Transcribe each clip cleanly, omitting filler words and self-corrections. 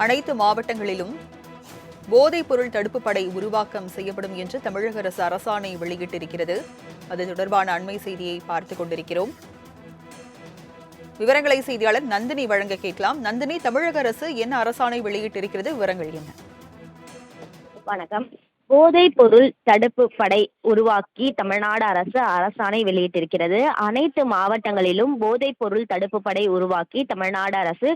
அனைத்து மாவட்டங்களிலும் போதைப் பொருள் தடுப்பு படை உருவாக்கம் செய்யப்படும் என்று தமிழக அரசு அரசாணை வெளியிட்டிருக்கிறது. அது தொடர்பான அண்மை செய்தியை பார்த்துக் கொண்டிருக்கிறோம். விவரங்களை செய்தியாளர் நந்தினி வழங்க கேட்கலாம். நந்தினி, தமிழக அரசு என்ன அரசாணை வெளியிட்டிருக்கிறது, விவரங்கள் என்ன? வணக்கம். போதைப் பொருள் தடுப்பு படை உருவாக்கி தமிழ்நாடு அரசு அரசாணை வெளியிட்டிருக்கிறது. அனைத்து மாவட்டங்களிலும் போதைப் பொருள் தடுப்பு படை உருவாக்கி தமிழ்நாடு அரசு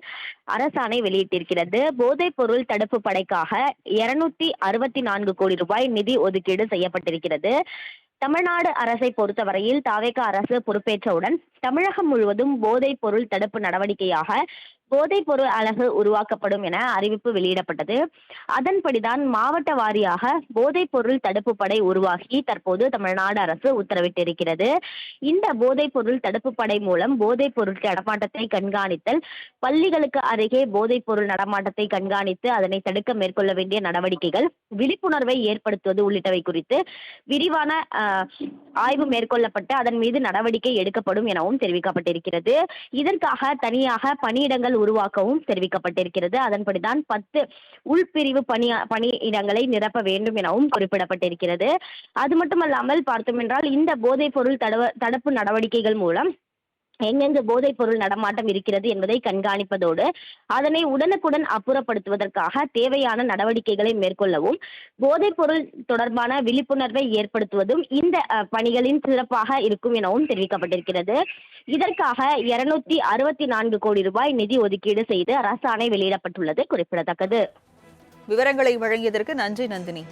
அரசாணை வெளியிட்டிருக்கிறது. போதைப் பொருள் தடுப்பு படைக்காக 264 கோடி ரூபாய் நிதி ஒதுக்கீடு செய்யப்பட்டிருக்கிறது. தமிழ்நாடு அரசை பொறுத்தவரையில் தாவேக அரசு பொறுப்பேற்றவுடன் தமிழகம் முழுவதும் போதைப் பொருள் தடுப்பு நடவடிக்கையாக போதைப் பொருள் அலகு உருவாக்கப்படும் என அறிவிப்பு வெளியிடப்பட்டது. அதன்படிதான் மாவட்ட வாரியாக போதைப் பொருள் தடுப்பு படை உருவாக்கி தற்போது தமிழ்நாடு அரசு உத்தரவிட்டிருக்கிறது. இந்த போதைப் பொருள் தடுப்பு படை மூலம் போதைப் பொருள் நடமாட்டத்தை கண்காணித்தல், பள்ளிகளுக்கு அருகே போதைப் பொருள் நடமாட்டத்தை கண்காணித்து அதனை தடுக்க மேற்கொள்ள வேண்டிய நடவடிக்கைகள், விழிப்புணர்வை ஏற்படுத்துவது உள்ளிட்டவை குறித்து விரிவான ஆய்வு மேற்கொள்ளப்பட்டு அதன் மீது நடவடிக்கை எடுக்கப்படும் எனவும் தெரிவிக்கப்பட்டிருக்கிறது. இதற்காக தனியாக பணியிடங்கள் உருவாக்கவும் தெரிவிக்கப்பட்டிருக்கிறது. அதன்படிதான் 10 உள்பிரிவு பணியிடங்களை நிரப்ப வேண்டும் எனவும் குறிப்பிடப்பட்டிருக்கிறது. அது மட்டுமல்லாமல் பார்த்தோம் என்றால் இந்த போதைப் பொருள் தடுப்பு நடவடிக்கைகள் மூலம் எங்கெங்கு போதைப் பொருள் நடமாட்டம் இருக்கிறது என்பதை கண்காணிப்பதோடு அதனை உடனுக்குடன் அப்புறப்படுத்துவதற்காக தேவையான நடவடிக்கைகளை மேற்கொள்ளவும், போதைப் பொருள் தொடர்பான விழிப்புணர்வை ஏற்படுத்துவதும் இந்த பணிகளின் சிறப்பாக இருக்கும் எனவும் தெரிவிக்கப்பட்டிருக்கிறது. இதற்காக 264 கோடி ரூபாய் நிதி ஒதுக்கீடு செய்து அரசாணை வெளியிடப்பட்டுள்ளது குறிப்பிடத்தக்கது. விவரங்களை வழங்கியதற்கு நன்றி நந்தினி.